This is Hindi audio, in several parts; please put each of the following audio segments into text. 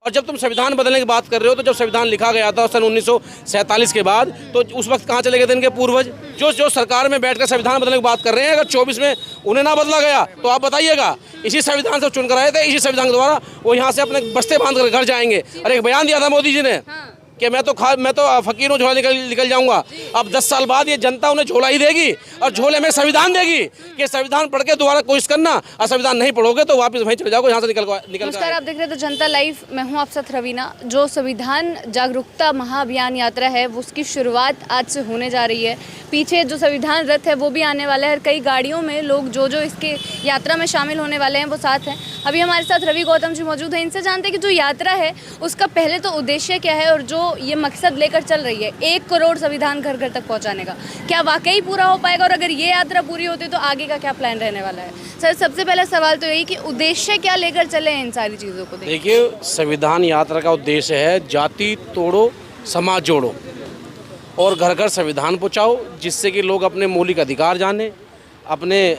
और जब तुम संविधान बदलने की बात कर रहे हो तो जब संविधान लिखा गया था सन 1947 के बाद, तो उस वक्त कहाँ चले गए थे इनके पूर्वज जो सरकार में बैठकर संविधान बदलने की बात कर रहे हैं। अगर 24 में उन्हें ना बदला गया तो आप बताइएगा, इसी संविधान से चुनकर आए थे, इसी संविधान के द्वारा वो यहाँ से अपने बस्ते बांध कर घर जाएंगे। अरे एक बयान दिया था मोदी जी ने कि मैं तो फकीर हूँ, झोला निकल जाऊंगा। अब 10 साल बाद ये जनता उन्हें झोला ही देगी और झोले में संविधान देगी कि संविधान पढ़ के दोबारा कोशिश करना, और संविधान नहीं पढ़ोगे तो वापस वहीं चले जाओगे यहाँ से निकल। नमस्कार, आप देख रहे थे जनता लाइव। मैं हूँ आपके साथ रवीना। जो संविधान जागरूकता महाअभियान यात्रा है वो उसकी शुरुआत आज से होने जा रही है। पीछे जो संविधान रथ है वो भी आने वाला है। कई गाड़ियों में लोग जो इसके यात्रा में शामिल होने वाले हैं वो साथ हैं। अभी हमारे साथ रवि गौतम जी मौजूद हैं। इनसे जानते हैं कि जो यात्रा है उसका पहले तो उद्देश्य क्या है और जो ये मकसद लेकर चल रही है 1 करोड़ संविधान घर घर तक पहुंचाने का, क्या वाकई पूरा हो पाएगा? और अगर ये यात्रा पूरी होती तो आगे का क्या प्लान रहने वाला है? सर, सबसे पहला सवाल तो यही कि उद्देश्य क्या लेकर चले हैं इन सारी चीज़ों को? देखिए, संविधान यात्रा का उद्देश्य है जाति तोड़ो समाज जोड़ो और घर घर संविधान पहुँचाओ, जिससे कि लोग अपने मौलिक अधिकार जाने, अपने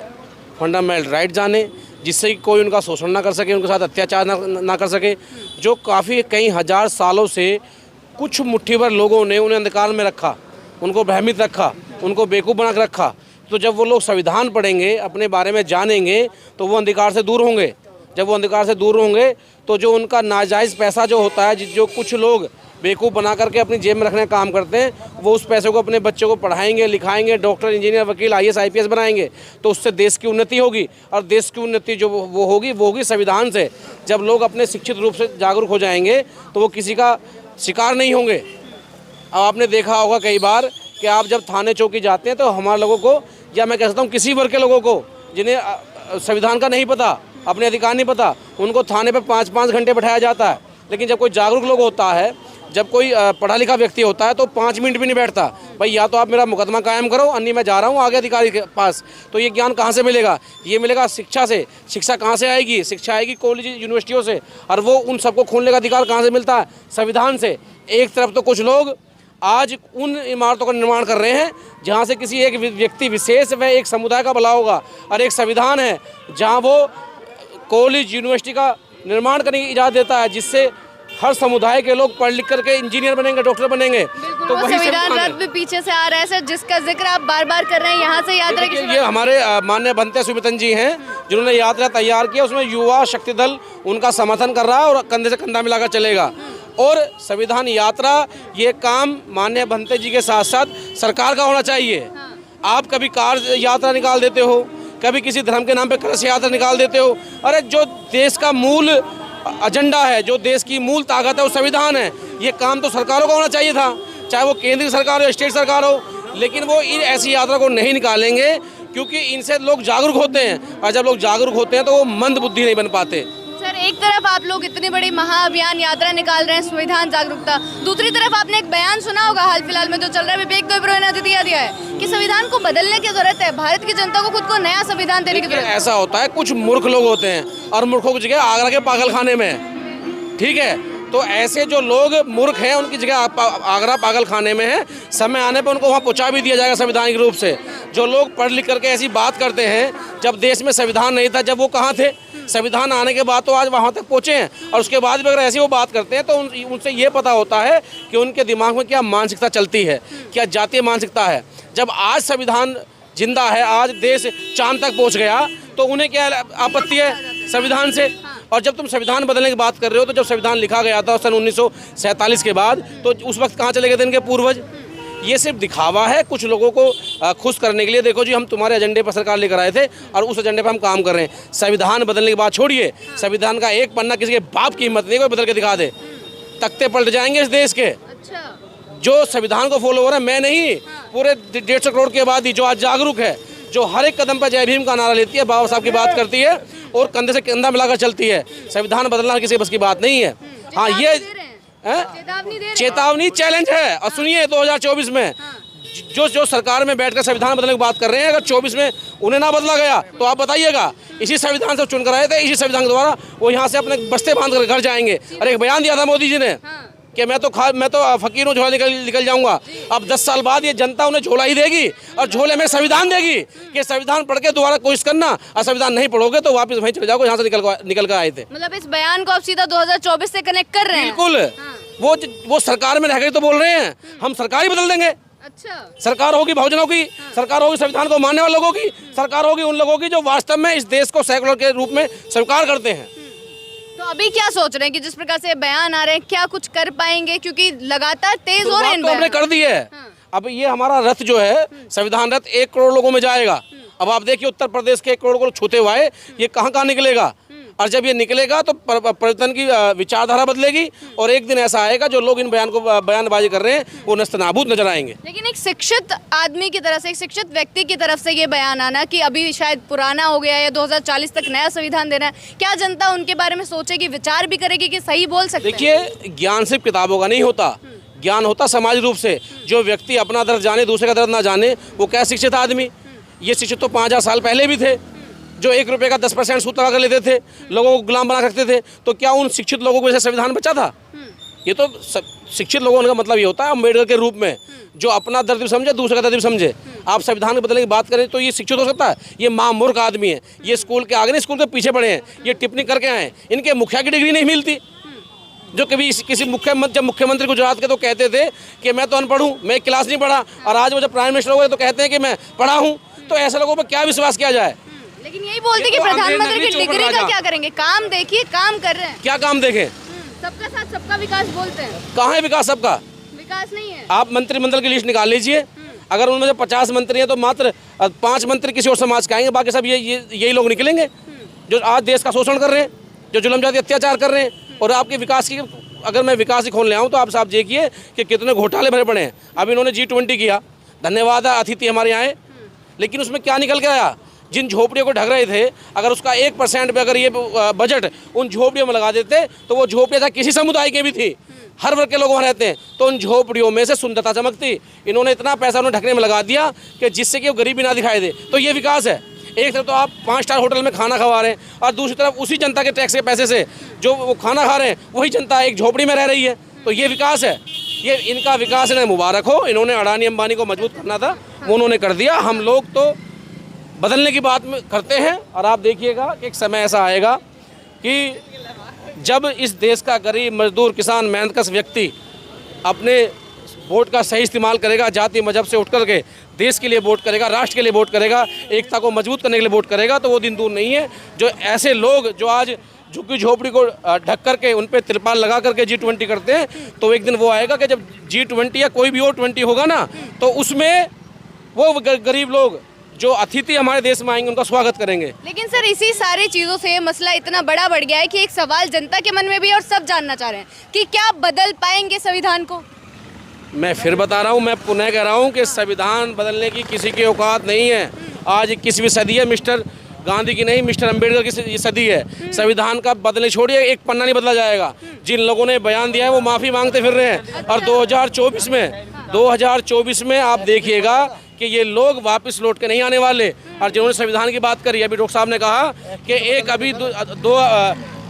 फंडामेंटल राइट जाने, जिससे कि कोई उनका शोषण ना कर सके, उनके साथ अत्याचार ना कर सके। जो काफ़ी कई हज़ार सालों से कुछ मुट्ठी भर लोगों ने उन्हें अंधकार में रखा, उनको भ्रमित रखा, उनको बेवकूफ़ बना कर रखा। तो जब वो लोग संविधान पढ़ेंगे, अपने बारे में जानेंगे, तो वो अंधकार से दूर होंगे। जब वो अंधकार से दूर होंगे तो जो उनका नाजायज़ पैसा जो होता है, जो कुछ लोग बेवकूफ़ बना करके अपनी जेब में रखने का काम करते हैं, वो उस पैसे को अपने बच्चों को पढ़ाएंगे, लिखाएंगे, डॉक्टर, इंजीनियर, वकील, IAS, IPS बनाएंगे, तो उससे देश की उन्नति होगी। और देश की उन्नति जो वो होगी संविधान से। जब लोग अपने शिक्षित रूप से जागरूक हो जाएंगे तो वो किसी का शिकार नहीं होंगे। अब आपने देखा होगा कई बार कि आप जब थाने चौकी जाते हैं तो हमारे लोगों को, या मैं कह सकता हूँ किसी वर्ग के लोगों को जिन्हें संविधान का नहीं पता, अपने अधिकार नहीं पता, उनको थाने पे 5-5 घंटे बैठाया जाता है। लेकिन जब कोई जागरूक लोग होता है, जब कोई पढ़ा लिखा व्यक्ति होता है तो 5 मिनट भी नहीं बैठता। भाई या तो आप मेरा मुकदमा कायम करो, अन्य मैं जा रहा हूँ आगे अधिकारी के पास। तो ये ज्ञान कहाँ से मिलेगा? ये मिलेगा शिक्षा से। शिक्षा कहाँ से आएगी? शिक्षा आएगी कॉलेज यूनिवर्सिटियों से। और वो उन सबको खोलने का अधिकार कहाँ से मिलता है? संविधान से। एक तरफ तो कुछ लोग आज उन इमारतों का निर्माण कर रहे हैं जहाँ से किसी एक व्यक्ति विशेष व एक समुदाय का भला होगा, और एक संविधान है जहाँ वो कॉलेज यूनिवर्सिटी का निर्माण करने की इजाज़त देता है, जिससे हर समुदाय के लोग पढ़ लिख करके इंजीनियर बनेंगे, डॉक्टर बनेंगे। तो वही संविधान रथ भी पीछे से आ रहा है सर, जिसका जिक्र आप बार बार कर रहे हैं। यहाँ से यात्रा की ये हमारे माननीय भंते सुमितन जी हैं, जिन्होंने यात्रा तैयार किया। उसमें युवा शक्ति दल उनका समर्थन कर रहा है और कंधे से कंधा मिलाकर चलेगा। और संविधान यात्रा ये काम माननीय भंते जी के साथ साथ सरकार का होना चाहिए। आप कभी कार यात्रा निकाल देते हो, कभी किसी धर्म के नाम पे कलश यात्रा निकाल देते हो। अरे जो देश का मूल एजेंडा है, जो देश की मूल ताकत है वो संविधान है। ये काम तो सरकारों का होना चाहिए था, चाहे वो केंद्रीय सरकार हो, स्टेट सरकार हो। लेकिन वो इन ऐसी यात्रा को नहीं निकालेंगे क्योंकि इनसे लोग जागरूक होते हैं, और जब लोग जागरूक होते हैं तो वो मंद बुद्धि नहीं बन पाते। सर, एक तरफ आप लोग इतनी बड़ी महाअभियान यात्रा निकाल रहे हैं संविधान जागरूकता, दूसरी तरफ आपने एक बयान सुना होगा हाल फिलहाल में जो चल रहा है, विवेक देबरॉय ने दिया है कि संविधान को बदलने की जरूरत है, भारत की जनता को खुद को नया संविधान देने की जरूरत है। ऐसा होता है, कुछ मूर्ख लोग होते हैं और मूर्खों की जगह आगरा के पागल खाने में, ठीक है। तो ऐसे जो लोग मूर्ख हैं उनकी जगह आगरा पागल खाने में है। समय आने पर उनको वहाँ पहुँचा भी दिया जाएगा संवैधानिक रूप से। जो लोग पढ़ लिख करके ऐसी बात करते हैं, जब देश में संविधान नहीं था, जब वो कहाँ थे? संविधान आने के बाद तो आज वहाँ तक पहुँचे हैं, और उसके बाद भी अगर ऐसी वो बात करते हैं तो उनसे ये पता होता है कि उनके दिमाग में क्या मानसिकता चलती है, क्या जातीय मानसिकता है। जब आज संविधान जिंदा है, आज देश चांद तक पहुँच गया, तो उन्हें क्या आपत्ति है संविधान से? और जब तुम संविधान बदलने की बात कर रहे हो तो जब संविधान लिखा गया था सन 1947 के बाद, तो उस वक्त कहाँ चले गए थे इनके पूर्वज? ये सिर्फ दिखावा है कुछ लोगों को खुश करने के लिए। देखो जी, हम तुम्हारे एजेंडे पर सरकार लेकर आए थे और उस एजेंडे पर हम काम कर रहे हैं। संविधान बदलने की बात छोड़िए, संविधान का एक पन्ना किसी के बाप की हिम्मत नहीं कोई बदल के दिखा दे, तख्ते पलट जाएंगे इस देश के। जो संविधान को फॉलो हो रहा है, मैं नहीं, पूरे 150 करोड़ की आबादी जो आज जागरूक है, जो हर एक कदम पर जय भीम का नारा लेती है, बाबा साहब की बात करती है और कंधे से कंधा मिलाकर चलती है। संविधान बदलना किसी बस की बात नहीं है। हाँ, ये चेतावनी चैलेंज है। और सुनिए, 2024 में जो सरकार में बैठकर संविधान बदलने की बात कर रहे हैं, अगर 24 में उन्हें ना बदला गया तो आप बताइएगा, इसी संविधान से चुनकर आए थे, इसी संविधान के द्वारा वो यहाँ से अपने बस्ते बांध कर घर जाएंगे। अरे एक बयान दिया था मोदी जी ने कि मैं तो फकीर हूँ, झोला निकल जाऊंगा। अब 10 साल बाद ये जनता उन्हें झोला ही देगी और झोले में संविधान देगी कि संविधान पढ़ के दोबारा कोशिश करना, और संविधान नहीं पढ़ोगे तो वापस वहीं चले जाओगे जहाँ से निकल कर आए थे। मतलब इस बयान को आप सीधा 2024 से कनेक्ट कर रहे हैं? बिल्कुल। वो सरकार में रह गए तो बोल रहे हैं हम सरकार ही बदल देंगे। अच्छा, सरकार होगी बहुजनों की, सरकार होगी संविधान को मानने वाले लोगों की, सरकार होगी उन लोगों की जो वास्तव में इस देश को सेकुलर के रूप में स्वीकार करते हैं। तो अभी क्या सोच रहे हैं कि जिस प्रकार से बयान आ रहे हैं, क्या कुछ कर पाएंगे? क्योंकि लगातार तेज हो रहे हैं। तो हमने कर दी है। अब ये हमारा रथ जो है, संविधान रथ 1 करोड़ लोगों में जाएगा। अब आप देखिए उत्तर प्रदेश के 1 करोड़ को छूते हुए ये कहाँ निकलेगा, और जब ये निकलेगा तो परिवर्तन की विचारधारा बदलेगी, और एक दिन ऐसा आएगा जो लोग इन बयानबाजी कर रहे हैं वो नस्तनाबूद नजर आएंगे। लेकिन एक शिक्षित आदमी की तरफ से, एक शिक्षित व्यक्ति की तरफ से ये बयान आना कि अभी शायद पुराना हो गया है, 2040 तक नया संविधान देना है, क्या जनता उनके बारे में सोचेगी, विचार भी करेगी कि सही बोल सकते हैं? देखिए, ज्ञान सिर्फ किताबों का नहीं होता, ज्ञान होता समाज रूप से। जो व्यक्ति अपना दर्द जाने, दूसरे का दर्द ना जाने, वो क्या शिक्षित आदमी। ये शिक्षित तो 5000 साल पहले भी थे, जो 1 रुपये का 10% सूद लगा कर लेते थे, लोगों को गुलाम बना रखते थे। तो क्या उन शिक्षित लोगों को जैसे संविधान बचा था? ये तो शिक्षित लोगों का मतलब ये होता है अम्बेडकर के रूप में, जो अपना दर्द भी समझे, दूसरे का दर्द भी समझे। आप संविधान को बदलने की बात करें तो ये शिक्षित हो सकता है? ये महामूर्ख आदमी है। ये स्कूल के आगे नहीं, स्कूल के पीछे पड़े हैं, ये टिप्पणी करके आए। इनके मुखिया की डिग्री नहीं मिलती। जो कभी किसी मुख्यमंत्री गुजरात के तो कहते थे कि मैं तो अनपढ़ हूँ, मैं क्लास नहीं पढ़ा, और आज वो जब प्राइम मिनिस्टर हो गए तो कहते हैं कि मैं पढ़ा हूँ। तो ऐसे लोगों पर क्या विश्वास किया जाए? लेकिन यही बोलते कि प्रधानमंत्री की डिग्री का क्या करेंगे? काम देखिए, काम कर रहे हैं। क्या काम देखें? सबका साथ सबका विकास बोलते हैं। कहाँ है विकास? सबका विकास नहीं है। आप मंत्रिमंडल की लिस्ट निकाल लीजिए, अगर उनमें से 50 मंत्री हैं तो मात्र 5 मंत्री किसी और समाज के आएंगे, बाकी सब यही लोग निकलेंगे जो आज देश का शोषण कर रहे हैं, जो जुल्म जाति अत्याचार कर रहे हैं। और आपके विकास की, अगर मैं विकास ही खोल ले आऊँ तो आप साहब देखिए कि कितने घोटाले भरे पड़े हैं। अब इन्होंने G20 किया, धन्यवाद है, अतिथि हमारे यहाँ आए, लेकिन उसमें क्या निकल के आया? जिन झोपड़ियों को ढक रहे थे, अगर उसका 1% भी अगर ये बजट उन झोपड़ियों में लगा देते तो वो झोपड़ियाँ चाहे किसी समुदाय के भी थी, हर वर्ग के लोग वहाँ रहते हैं, तो उन झोपड़ियों में से सुंदरता चमकती। इन्होंने इतना पैसा उन्हें ढकने में लगा दिया कि जिससे कि वो गरीबी ना दिखाई दे। तो ये विकास है? एक तरफ तो आप 5 स्टार होटल में खाना खवा रहे हैं, और दूसरी तरफ उसी जनता के टैक्स के पैसे से जो वो खाना खा रहे हैं वही जनता एक झोपड़ी में रह रही है। तो ये विकास है? ये इनका विकास इन्हें मुबारक हो। इन्होंने अडानी अंबानी को मजबूत करना था, वो उन्होंने कर दिया। हम लोग तो बदलने की बात करते हैं, और आप देखिएगा कि एक समय ऐसा आएगा कि जब इस देश का गरीब, मजदूर, किसान, मेहनतकश व्यक्ति अपने वोट का सही इस्तेमाल करेगा, जाति मजहब से उठ करके देश के लिए वोट करेगा, राष्ट्र के लिए वोट करेगा, एकता को मजबूत करने के लिए वोट करेगा, तो वो दिन दूर नहीं है जो ऐसे लोग जो आज झुग्गी झोपड़ी को ढक करके उन पर तिरपाल लगा करके G20 करते हैं, तो एक दिन वो आएगा कि जब G20 या कोई भी और 20 होगा ना, तो उसमें वो गरीब लोग जो अतिथि हमारे देश में आएंगे उनका स्वागत करेंगे। लेकिन सर, इसी सारी चीज़ों से मसला इतना बड़ा बढ़ गया है कि एक सवाल जनता के मन में भी है और सब जानना चाह रहे हैं कि क्या बदल पाएंगे संविधान को? मैं फिर बता रहा हूँ, मैं पुनः कह रहा हूँ कि संविधान बदलने की किसी की औकात नहीं है। आज 21वीं सदी है, मिस्टर गांधी की नहीं, मिस्टर अम्बेडकर की सदी है। संविधान का बदलने छोड़िए, एक पन्ना नहीं बदला जाएगा। जिन लोगों ने बयान दिया है वो माफ़ी मांगते फिर रहे हैं, और 2024 में आप देखिएगा कि ये लोग वापस लौट के नहीं आने वाले। और जिन्होंने संविधान की बात करी, अभी डॉक्टर साहब ने कहा कि एक अभी 2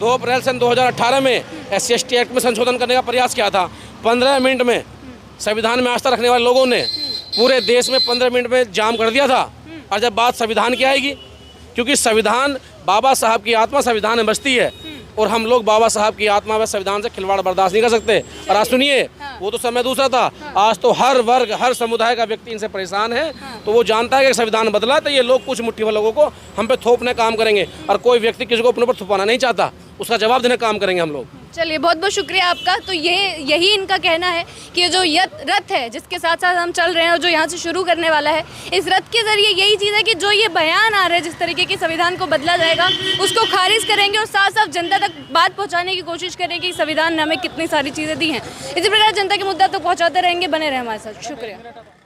अप्रैल सन 2018 में SC/ST एक्ट में संशोधन करने का प्रयास किया था। 15 मिनट में संविधान में आस्था रखने वाले लोगों ने पूरे देश में 15 मिनट में जाम कर दिया था। और जब बात संविधान की आएगी, क्योंकि संविधान बाबा साहब की आत्मा संविधान में बसती है, और हम लोग बाबा साहब की आत्मा व संविधान से खिलवाड़ बर्दाश्त नहीं कर सकते। और आज सुनिए, वो तो समय दूसरा था, आज तो हर वर्ग, हर समुदाय का व्यक्ति इनसे परेशान है। तो वो जानता है कि संविधान बदला तो ये लोग कुछ मुट्ठी भर लोगों को हम पे थोपने काम करेंगे, और कोई व्यक्ति किसी को अपने ऊपर थोपाना नहीं चाहता, उसका जवाब देने काम करेंगे हम लोग। चलिए, बहुत बहुत शुक्रिया आपका। तो यही इनका कहना है कि जो रथ है जिसके साथ साथ हम चल रहे हैं और जो यहाँ से शुरू करने वाला है, इस रथ के जरिए यही चीज़ है कि जो ये बयान आ रहे हैं जिस तरीके के संविधान को बदला जाएगा उसको खारिज करेंगे, और साथ साथ जनता तक बात पहुँचाने की कोशिश करेंगे कि संविधान ने हमें कितनी सारी चीज़ें दी हैं। इसी प्रकार जनता के मुद्दा तक पहुँचाते रहेंगे। बने रहे हमारे साथ। शुक्रिया।